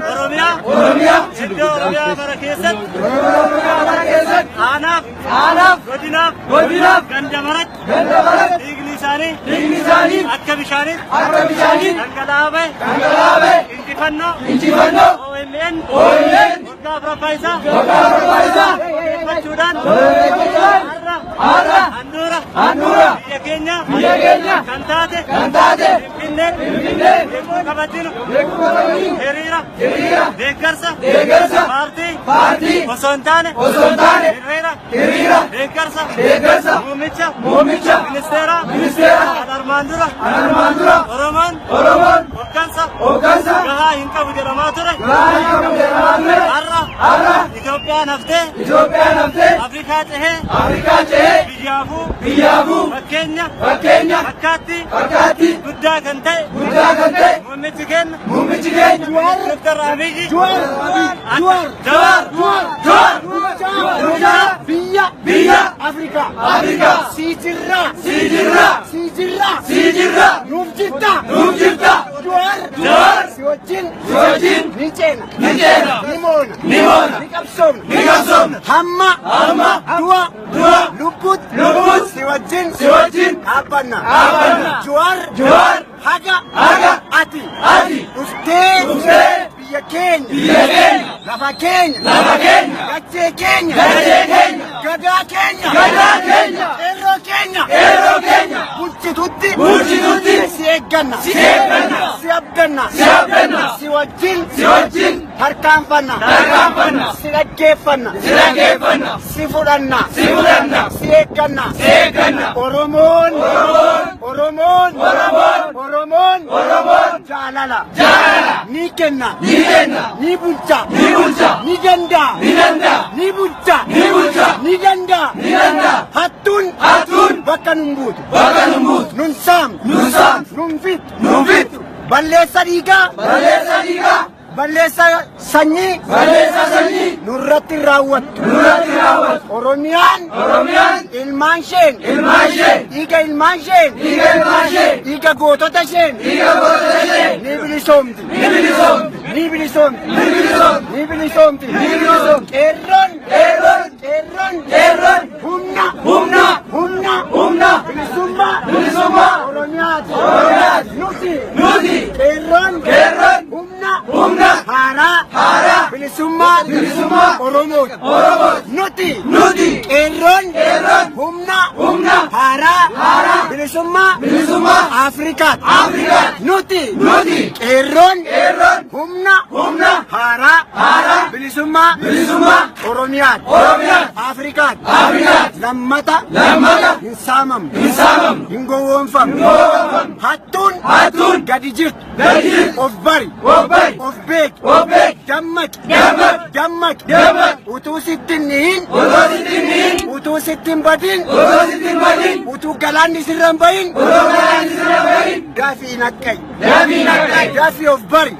Oromia, Barakesan, Anaf, Godinaf, Gandamarat, Iglisani, Akabishani, Angalabe, Intifano, OMN, Gabra Paisa, Pachudan, Andura, Kenya, Cantate, Pinne, Kabatino, Herira, Degarsa, Party, Osontane, Herrera, Degarsa, Mumicha, Ministera, Armandura, Oroman, Okansa, Gaha Inka Buderamatore, Arra, Ethiopia Nafte, Africa Chehe, Bijavu, Kenya, Akati, Gudda Kante, Mumichigen, Dr. Amiji, Jawar, Biya, Africa, Sijirra, Numjita, Jawar, Siwajin, Nichena, Nimona, Nikapsom, Hamma, Dua, Luput, Siwajin, Abana, Jawar, Haga, Ati, Uste, Biya Kenya, Lava Kenya, Gache Kenya, Gada Kenya, Ero Kenya, Bulchi tutti, Siegana, Siabdana, Siwajin, Harkamfana, Siragefana, Sifurana, Siegana, Oromon, Jalala, Nikena, Nibuncha, Niganda, Hatun, Bakanumbut, Nunsam, Numvit, Balesa Riga, Balesa Sanyi, Nurrati Rawat, Oromian, Ilmanshen, Iga Gototashen, Nibilisomti, Erron, Humna, Bilisumma, Oroniat, Nuti, Erron, Humna, Hara, Bilisumma, Oromo, Nuti, Erron, Humna, Hara, Bilisumma, Africa, Nuti, Erron, Humna, Hara, Bilisumma, Oromiat, Africa, Lammata, Insamam, Ingowonfam, Hatun, Gadijit, of Bari, of Bek, Dammak, Utu Sittin Badin, Utu Galandi Sirambain, Dafi Nakai, Dafi of Bari,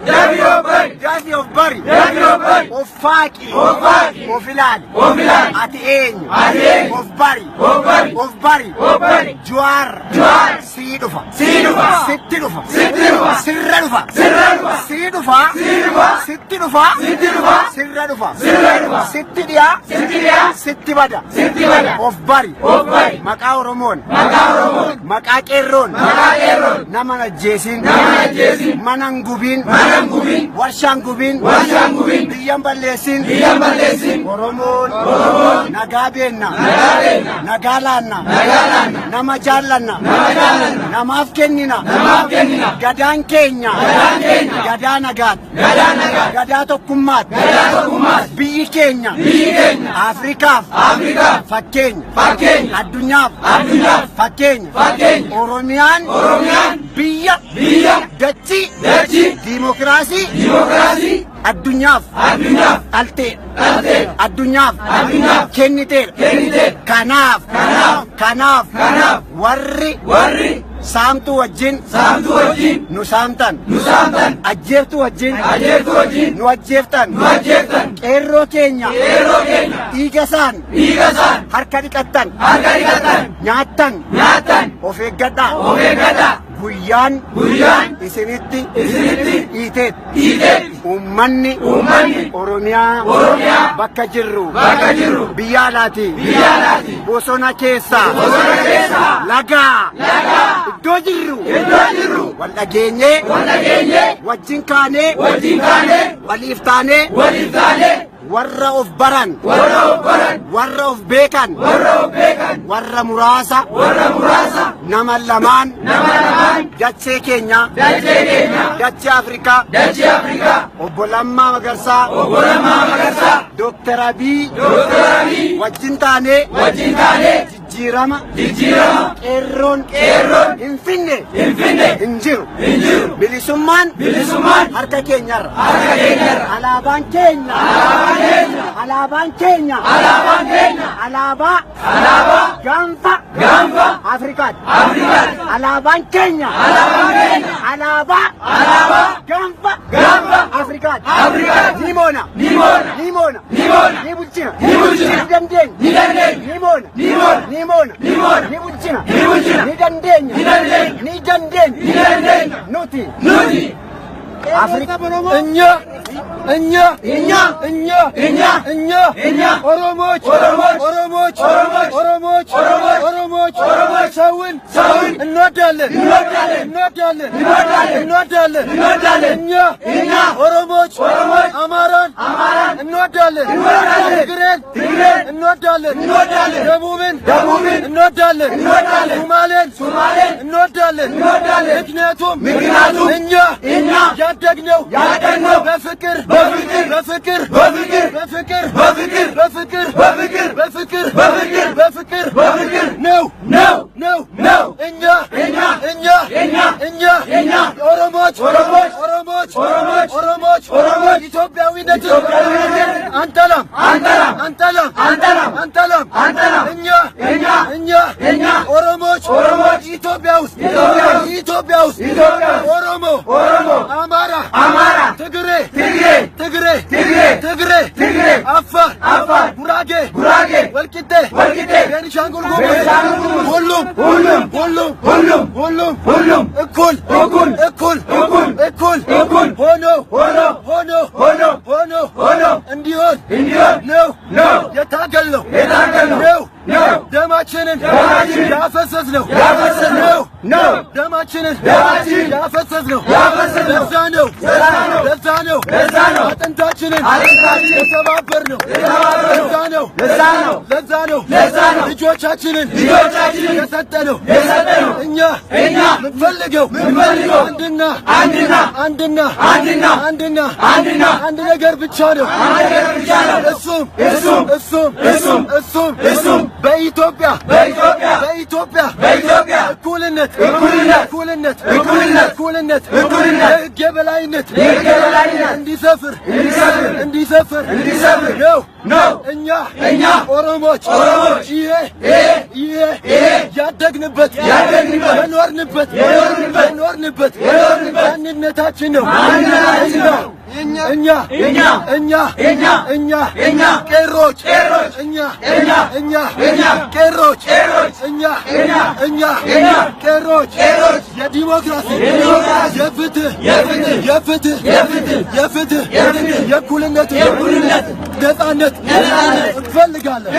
of Faki, of Vilad, at the end, of Bari, Juar, Sidufa, Sitibada, of Bari, Maka Oromon, Maka Kerron, Namana Jason, Manangubin, Washangubin, Diyambalesin, Oromon, Nagabena, Nagalana, Namajalana, Namafkenina, Gadan Kenya, Gadanagat, Gadato Kumat, Biyi Kenya, Africa, Fakenya, Adunya, Fakenya, Oromian, Biya, Dachi, Demokrasi, Adunya, Alte, Adunya, Keniter, Kanaf, Warri, Samtu wajin, Nusamtan, Ajeftu wajin, Nuajeftan, Erro Kenya, Igasan, Harkarikatan, Nyatan, Ofegada, guyyaan isinitti iiteet ummanni Oromiyaa bakka jirru biyya alaati bosona keessa laga iddoo jirru wal dhageenyee wajjin kaanee waliif taanee warra of baran warra of beekan warra muraasa nama lamaan dachee keenya dachee Afrikaa obbo Lammaa Magarsaa Dr. Abiy wajjin taanee jijjiirama qeerroon hinfinne hinjiru bilisummaan harka keenyarra alaabaan keenya alaabaa gaanfa Afrikaati alaabaan keenya alaabaa gaanfa Afrikaati ni moona ni bulchina ni dandeenya ni moona ni bulchina ni dandeenya nuti Afrika እኛ ኦሮሞች ሰውን እንወዳለን እኛ ኦሮሞች አማራን እንወዳለን ትግሬን እንወዳለን ደቡብን እንወዳለን ሶማሌን እንወዳለን ምክንያቱም እኛ ያደግነው በፍቅር ነው እኛ ኦሮሞች ኢትዮጵያዊነት አንጠላም እኛ ኦሮሞች ኢትዮጵያ ውስጥ ኦሮሞ አማራ ትግሬ አፋር ጉራጌ ወልቂጤ ቤኒሻንጉል ጉሙዝ ሁሉም እኩል ሆኖ እንዲሆን ነው የታገልነው ደማችንን ያፈሰስነው ለዛ ነው አጥንታችንን የተባበርነው ለዛ ነው ልጆቻችንን የሰጠነው እኛ ምንፈልገው አንድ ነገር ብቻ ነው እሱም በኢትዮጵያ እኩልነት የሕግ የበላይነት እንዲሰፍር ነው እኛ ኦሮሞች ይሄ ያደግንበት የኖርንበት ማንነታችን ነው እኛ ቄሮች የዲሞክራሲ የፍትህ የእኩልነት ነፃነት እንፈልጋለን።